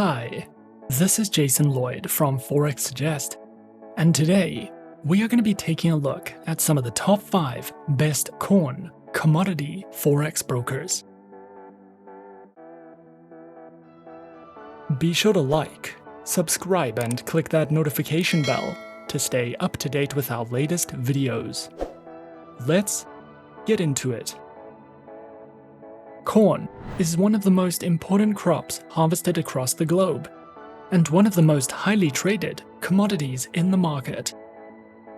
Hi, this is Jason Lloyd from Forexsuggest, and today we are going to be taking a look at some of the top 5 best corn commodity Forex brokers. Be sure to like, subscribe, and click that notification bell to stay up to date with our latest videos. Let's get into it. Corn is one of the most important crops harvested across the globe, and one of the most highly traded commodities in the market.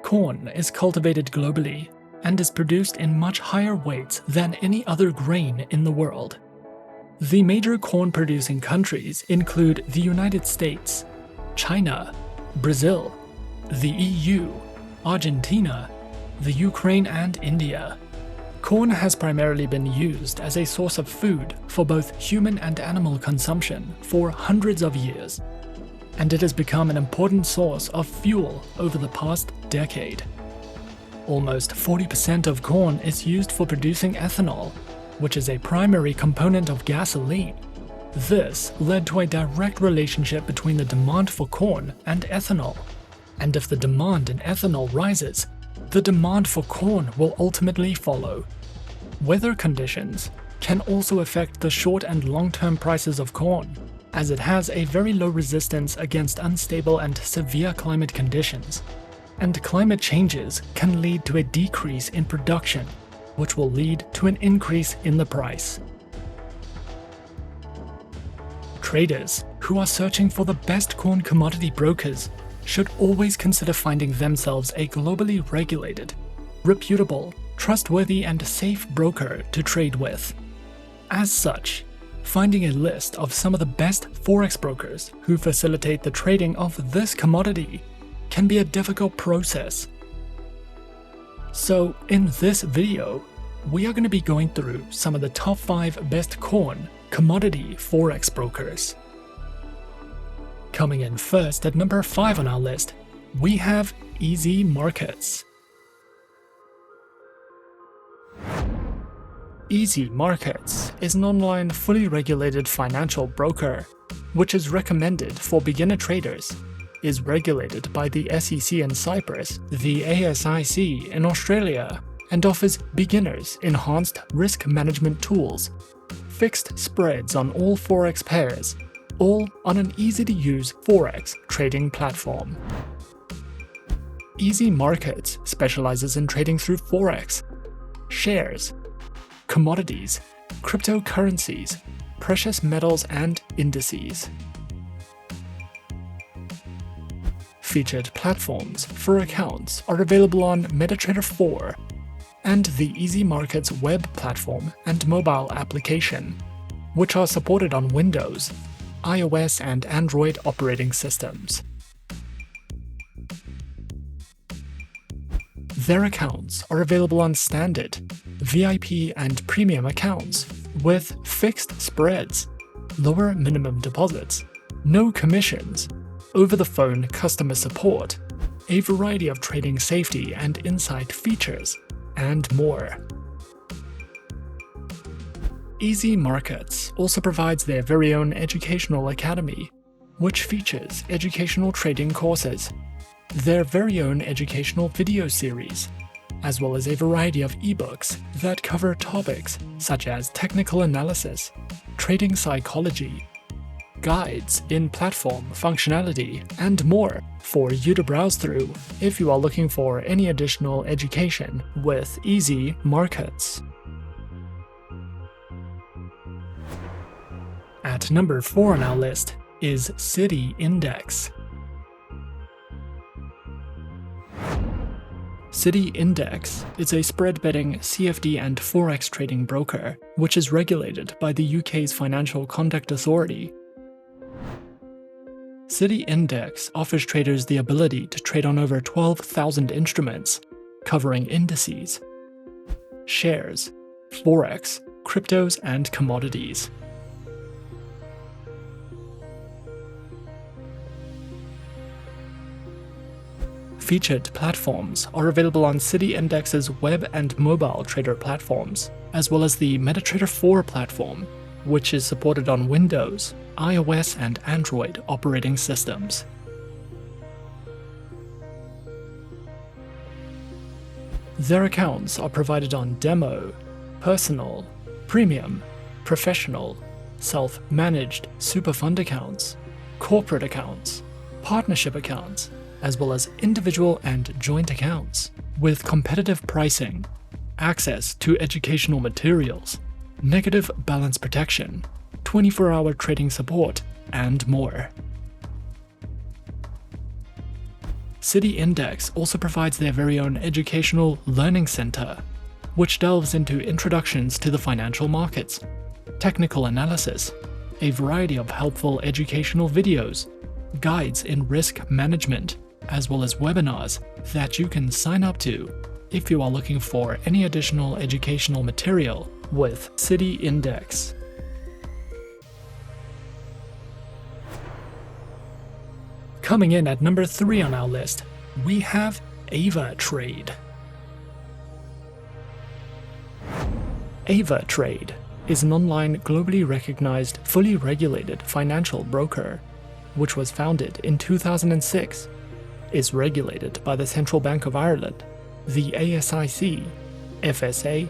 Corn is cultivated globally and is produced in much higher weights than any other grain in the world. The major corn-producing countries include the United States, China, Brazil, the EU, Argentina, the Ukraine, and India. Corn has primarily been used as a source of food for both human and animal consumption for hundreds of years, and it has become an important source of fuel over the past decade. Almost 40% of corn is used for producing ethanol, which is a primary component of gasoline. This led to a direct relationship between the demand for corn and ethanol, and if the demand in ethanol rises, the demand for corn will ultimately follow. Weather conditions can also affect the short and long-term prices of corn, as it has a very low resistance against unstable and severe climate conditions, and climate changes can lead to a decrease in production, which will lead to an increase in the price. Traders who are searching for the best corn commodity brokers should always consider finding themselves a globally regulated, reputable, trustworthy, and safe broker to trade with. As such, finding a list of some of the best Forex brokers who facilitate the trading of this commodity can be a difficult process. So in this video, we are going to be going through some of the top 5 best corn commodity Forex brokers. Coming in first at number 5 on our list, we have EasyMarkets. EasyMarkets is an online fully regulated financial broker, which is recommended for beginner traders, is regulated by the SEC in Cyprus, the ASIC in Australia, and offers beginners enhanced risk management tools, fixed spreads on all Forex pairs, all on an easy-to-use Forex trading platform. EasyMarkets specializes in trading through Forex, shares, commodities, cryptocurrencies, precious metals, and indices. Featured platforms for accounts are available on MetaTrader 4 and the EasyMarkets Web platform and mobile application, which are supported on Windows, iOS, and Android operating systems. Their accounts are available on standard, VIP, and premium accounts with fixed spreads, lower minimum deposits, no commissions, over-the-phone customer support, a variety of trading safety and insight features, and more. EasyMarkets also provides their very own educational academy, which features educational trading courses, their very own educational video series, as well as a variety of ebooks that cover topics such as technical analysis, trading psychology, guides in platform functionality, and more for you to browse through if you are looking for any additional education with EasyMarkets. At number 4 on our list is City Index. City Index is a spread betting CFD and Forex trading broker, which is regulated by the UK's Financial Conduct Authority. City Index offers traders the ability to trade on over 12,000 instruments, covering indices, shares, Forex, cryptos, and commodities. Featured platforms are available on City Index's web and mobile trader platforms, as well as the MetaTrader 4 platform, which is supported on Windows, iOS and Android operating systems. Their accounts are provided on Demo, Personal, Premium, Professional, Self-Managed Superfund accounts, Corporate accounts, Partnership accounts, as well as individual and joint accounts, with competitive pricing, access to educational materials, negative balance protection, 24-hour trading support, and more. City Index also provides their very own educational learning center, which delves into introductions to the financial markets, technical analysis, a variety of helpful educational videos, guides in risk management, as well as webinars that you can sign up to if you are looking for any additional educational material with City Index. Coming in at number 3 on our list, we have Avatrade. Avatrade is an online, globally recognized, fully regulated financial broker, which was founded in 2006, is regulated by the Central Bank of Ireland, the ASIC, FSA,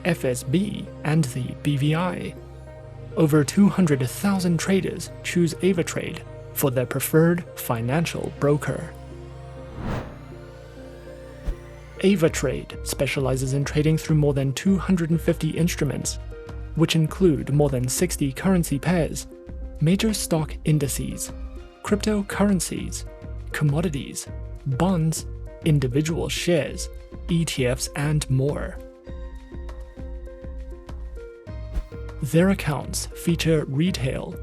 FSB, and the BVI. Over 200,000 traders choose Avatrade for their preferred financial broker. Avatrade specializes in trading through more than 250 instruments, which include more than 60 currency pairs, major stock indices, cryptocurrencies, commodities, bonds, individual shares, ETFs, and more. Their accounts feature retail,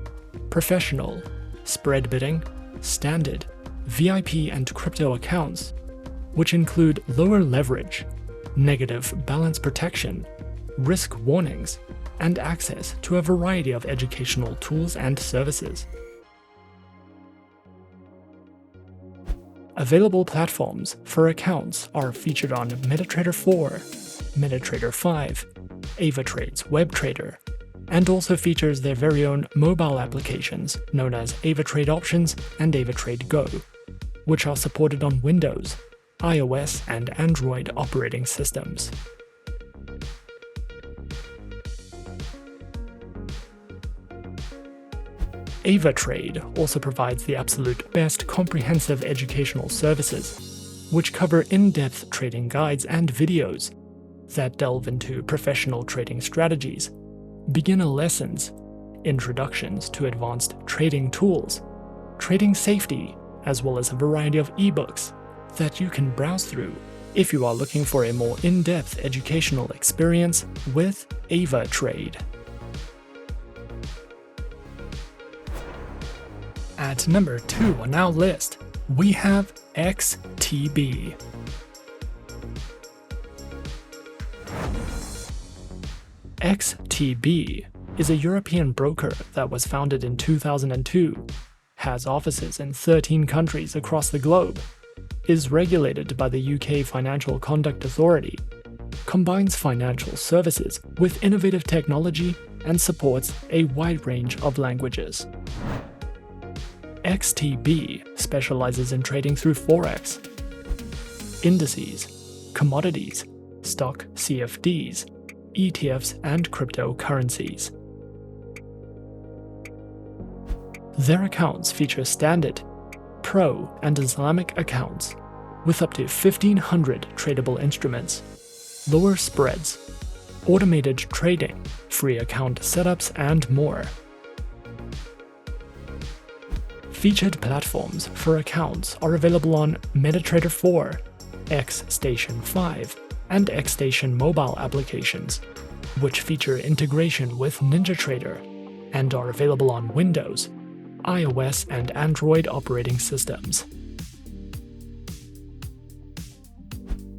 professional, spread bidding, standard, VIP, and crypto accounts, which include lower leverage, negative balance protection, risk warnings, and access to a variety of educational tools and services. Available platforms for accounts are featured on MetaTrader 4, MetaTrader 5, Avatrade's WebTrader, and also features their very own mobile applications known as Avatrade Options and Avatrade Go, which are supported on Windows, iOS, and Android operating systems. Avatrade also provides the absolute best comprehensive educational services, which cover in-depth trading guides and videos that delve into professional trading strategies, beginner lessons, introductions to advanced trading tools, trading safety, as well as a variety of ebooks that you can browse through if you are looking for a more in-depth educational experience with Avatrade. At number 2 on our list, we have XTB. XTB is a European broker that was founded in 2002, has offices in 13 countries across the globe, is regulated by the UK Financial Conduct Authority, combines financial services with innovative technology, and supports a wide range of languages. XTB specializes in trading through Forex, indices, commodities, stock CFDs, ETFs, and cryptocurrencies. Their accounts feature standard, pro, and Islamic accounts with up to 1,500 tradable instruments, lower spreads, automated trading, free account setups, and more. Featured platforms for accounts are available on MetaTrader 4, XStation 5, and XStation mobile applications, which feature integration with NinjaTrader and are available on Windows, iOS, and Android operating systems.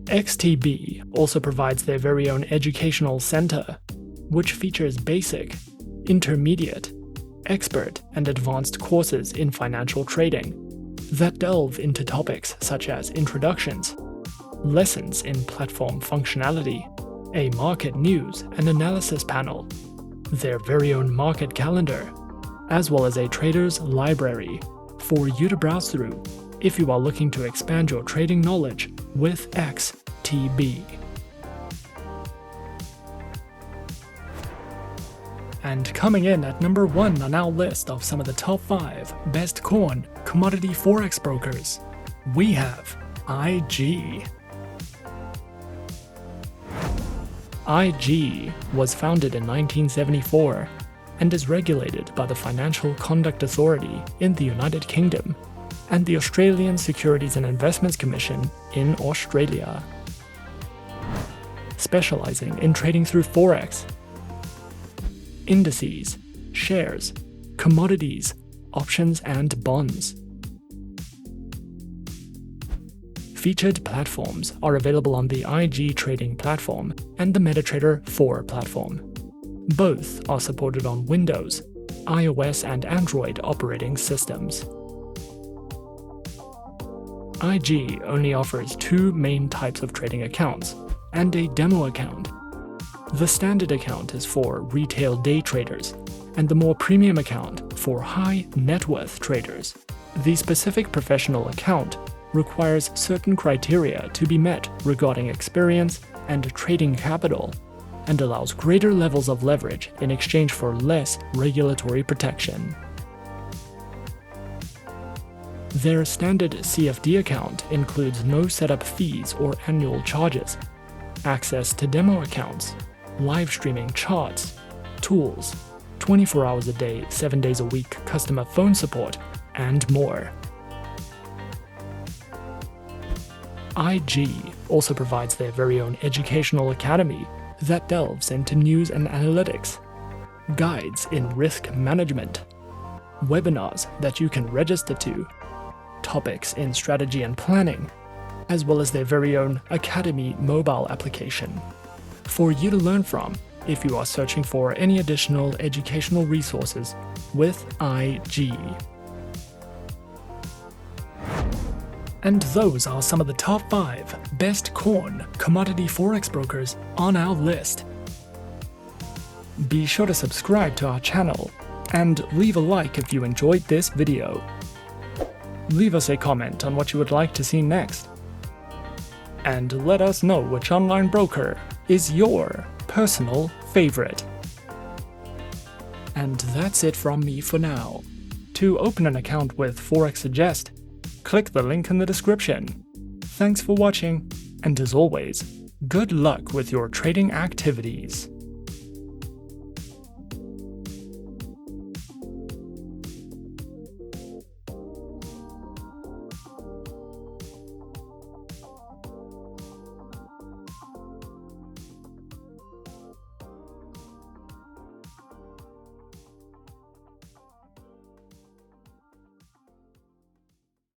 XTB also provides their very own educational center, which features basic, intermediate, expert, and advanced courses in financial trading that delve into topics such as introductions, lessons in platform functionality, a market news and analysis panel, their very own market calendar, as well as a trader's library for you to browse through if you are looking to expand your trading knowledge with XTB. And coming in at number 1 on our list of some of the top 5 best corn commodity forex brokers, we have IG. IG was founded in 1974 and is regulated by the Financial Conduct Authority in the United Kingdom and the Australian Securities and Investments Commission in Australia. Specializing in trading through Forex, indices, shares, commodities, options, and bonds. Featured platforms are available on the IG Trading platform and the MetaTrader 4 platform. Both are supported on Windows, iOS, and Android operating systems. IG only offers 2 main types of trading accounts and a demo account. The standard account is for retail day traders, and the more premium account for high net worth traders. The specific professional account requires certain criteria to be met regarding experience and trading capital, and allows greater levels of leverage in exchange for less regulatory protection. Their standard CFD account includes no setup fees or annual charges, access to demo accounts, live streaming charts, tools, 24 hours a day, 7 days a week customer phone support, and more. IG also provides their very own educational academy that delves into news and analytics, guides in risk management, webinars that you can register to, topics in strategy and planning, as well as their very own Academy mobile application for you to learn from if you are searching for any additional educational resources with IG. And those are some of the top 5 best corn commodity forex brokers on our list. Be sure to subscribe to our channel and leave a like if you enjoyed this video. Leave us a comment on what you would like to see next. And let us know which online broker is your personal favorite. And that's it from me for now. To open an account with Forexsuggest, click the link in the description. Thanks for watching, and as always, good luck with your trading activities.